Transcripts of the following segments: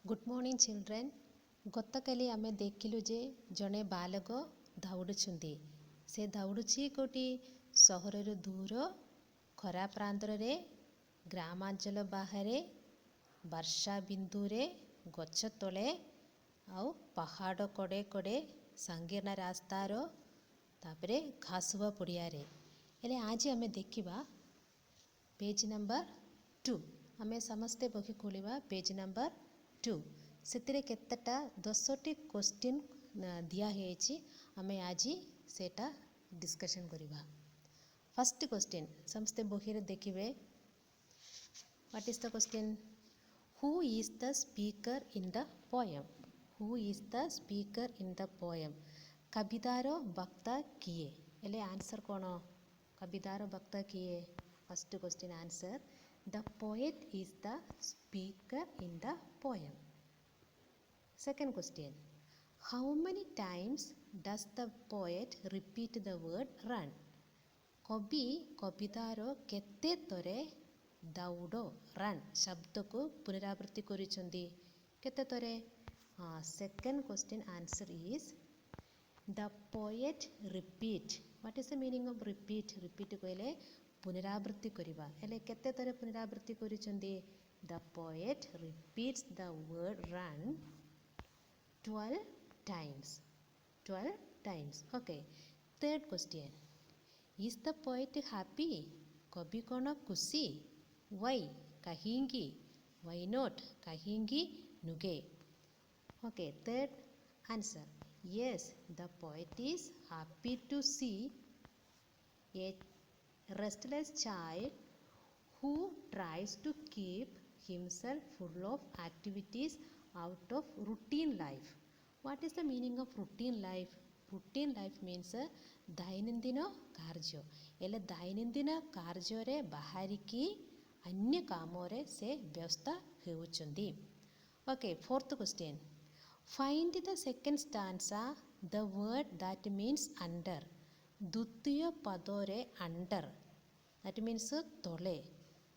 Good morning children. गतकाली आमे देखिलु जे जने बालक दौड़ुछंती। से दौड़ुछि कोटी सहरर दूर खरा प्रांतरे ग्रामांचल बाहरे वर्षा बिंदुरे गछ तले आउ पहाड़ कड़े कड़े संगीर्ण रास्तार तापरे घासुआ पड़ियारे। हेले आज आमे देखिबा पेज नंबर 2। आमे समस्ते बही खोलिबा पेज नंबर 2। सेतिरे केतेटा 10टी क्वेश्चन दिया हेछि। आमे आज सेटा डिस्कशन करिबा। फर्स्ट क्वेश्चन समस्ते बही रे देखिबे। What is the question? Who is the speaker in the poem? Who is the speaker in the poem? कवितार वक्ता किए? हेले आंसर कोन? कवितार वक्ता किए? First question answer the poet is the speaker in the poem. Second question, how many times does the poet repeat the word run? कवि कवितार केते तरे दौड़ रन शब्द को पुनरावृत्ति करिसेंती केते तरे? Second question answer is the poet repeat. What is the meaning of repeat? repeat कहले पुनरावृत्ति करिबा। हेले केते तरे पुनरावृत्ति करिसेंती? the poet repeats the word run 12 times. 12 times. Okay. Third question, is the poet happy? कवि कोन खुशी? why? कहिंगी? why not? कहिंगी नुगे? Okay. Third answer, yes, the poet is happy to see a restless child who tries to keep himself full of activities out of routine life. What is the meaning of routine life? routine life means दैनंदिन कार्य। एले दैनंदिन कार्य रे बाहरिकी अन्य कामों रे से व्यस्त हेउचंदी। Okay, fourth question, find the second stanza the word that means under. द्वितीय पदरे अंडर दैट मीन्स तले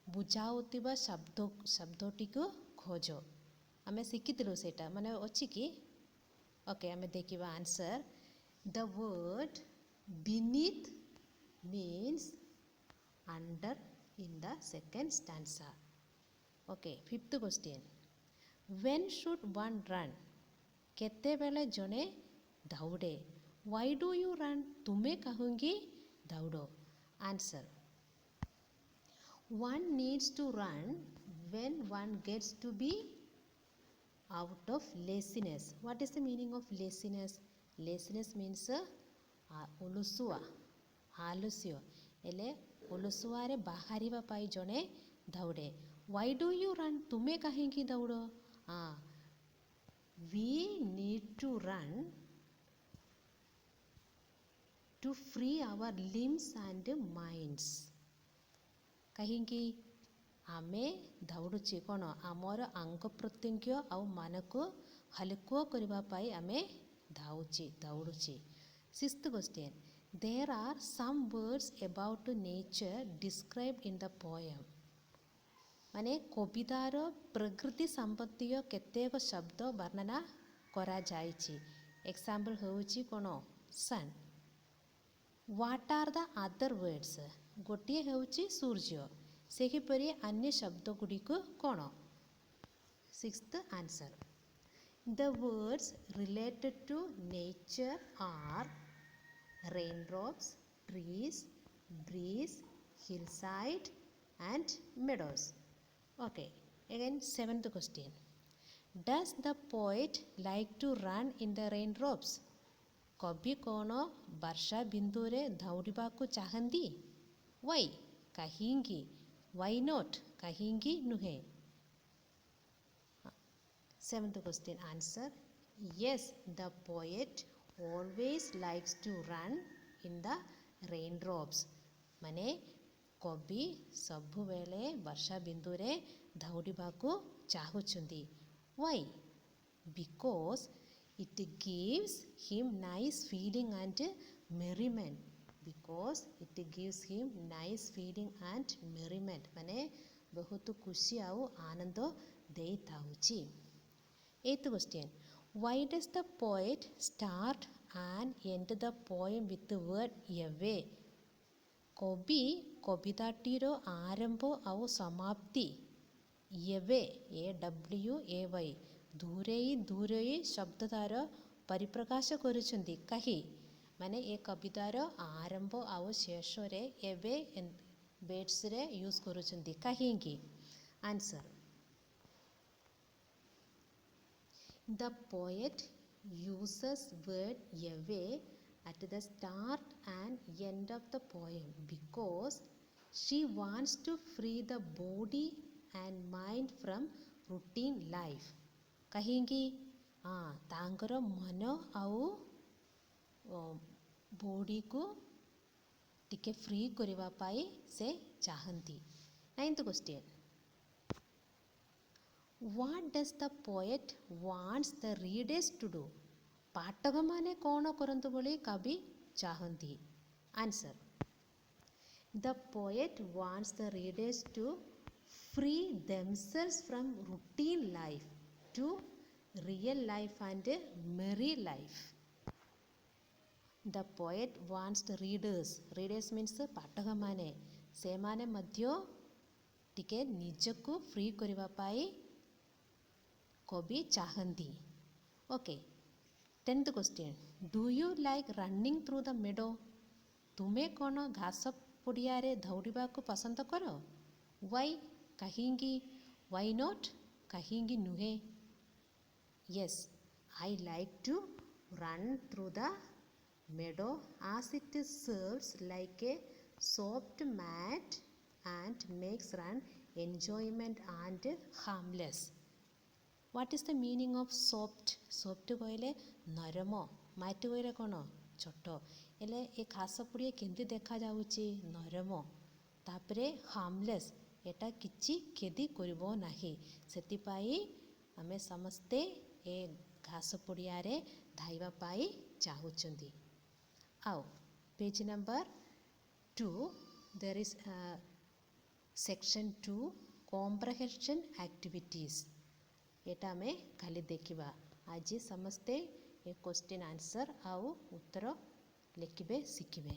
बुझाउतिबा शब्दटी को खोजो। आमे शिखिथिलु सेटा माने अछि कि? ओके, आमे देखिबा answer the word beneath means under in the second stanza. Okay, fifth question, when should one run? केते बेले जने दौड़े? why do you run? तुमे कहूंगी दौड़ो? Answer, one needs to run when one gets to be out of laziness. What is the meaning of laziness? laziness means ओलुसुआ आलस्य। एले ओलुसुआ रे बाहरिबा पाई जने दौड़े। why do you run? तुमे कहिंगी दौड़ो? we need to run to free our limbs and minds. कहिंगी आमे दौड़ुची कोन? आमर अंग प्रत्यंग आउ मन को हल्को करबा पाई आमे दौड़ुची। Sixth question, there are some words about nature described in the poem. माने कवितार प्रकृति संबंधी केतेक शब्द वर्णना करा जायछि। एग्जांपल होउछि कोन? Sun. What are the other words? गोटे होउछि सूर्य, सेहिपरि अन्य शब्द गुड़िक कोन? Sixth answer, the words related to nature are raindrops, trees, breeze, hillside and meadows. Okay, again seventh question, does the poet like to run in the raindrops? कवि कोन वर्षा बिंदु रे दौड़िबा को चाहंदी? why? कहिंगी? why not? कहिंगी नुहे? Seventh question answer, yes, the poet always likes to run in the raindrops. माने कवि सबु बेले वर्षा बिंदु रे दौड़िबा को चाहुचंदी। why? because it gives him nice feeling and merriment. because it gives him nice feeling and merriment माने बहुत खुशी आउ आनंद देई थाउची। Eighth question. Why does the poet start and end the poem with the word away? କବି କବିତାଟିର ଆରମ୍ଭ ଆଉ ସମାପ୍ତି ଏବେ AWAY ଦୂରେଇ ଦୂରେଇ ଶବ୍ଦ ତାର ପରିପ୍ରକାଶ କରୁଛନ୍ତି। କାହିଁ ମାନେ ଏ କବିତାର ଆରମ୍ଭ ଆଉ ଶେଷରେ ଏବେ ବେଟ୍ସରେ ୟୁଜ୍ କରୁଛନ୍ତି। କାହିଁକି? Answer, the poet uses word away at the start and end of the poem because she wants to free the body and mind from routine life. କାହିଁକି? ତାଙ୍କର ମନ ଆଉ ବଡିକୁ ଟିକେ ଫ୍ରି କରିବା ପାଇଁ ସେ ଚାହାନ୍ତି। Ninth question. What does the poet wants the readers to do? ପାଠକମାନେ କ'ଣ କରନ୍ତୁ ବୋଲି କବି ଚାହାନ୍ତି? Answer, the poet wants the readers to free themselves from routine life to real life and merry life. The poet wants the readers means ପାଠକମାନେ ସେମାନେ ମଧ୍ୟ ଟିକେ ନିଜକୁ ଫ୍ରି କରିବା ପାଇଁ କବି ଚାହାନ୍ତି। Okay, 10th question. Do you like running through the meadow? ତୁମେ କ'ଣ ଘାସ ପଡ଼ିଆରେ ଦୌଡ଼ିବାକୁ ପସନ୍ଦ କର? Why? କାହିଁକି? Why not? କାହିଁକି ନୁହେଁ? Yes, I like to run through the meadow as it serves like a soft mat and makes run enjoyment and harmless. What is the meaning of soft? Soft କହିଲେ ନରମ, mat କହିଲେ କ'ଣ ଛୋଟ। ହେଲେ ଏ ଘାସ ପଡ଼ିଆ କେମିତି ଦେଖାଯାଉଛି? ନରମ। ତାପରେ ହାର୍ମଲେସ୍, ଏଟା କିଛି କ୍ଷତି କରିବ ନାହିଁ। ସେଥିପାଇଁ ଆମେ ସମସ୍ତେ ଏ ଘାସ ପଡ଼ିଆରେ ଧାଇବା ପାଇଁ ଚାହୁଁଛନ୍ତି। ଆଉ page number 2 there is section 2 comprehension activities. ଏଟା ଆମେ ଖାଲି ଦେଖିବା। ଆଜି ସମସ୍ତେ ଏ କ୍ୱେଶ୍ଚିନ୍ ଆନ୍ସର୍ ଆଉ ଉତ୍ତର ଲେଖିବେ ଶିଖିବେ।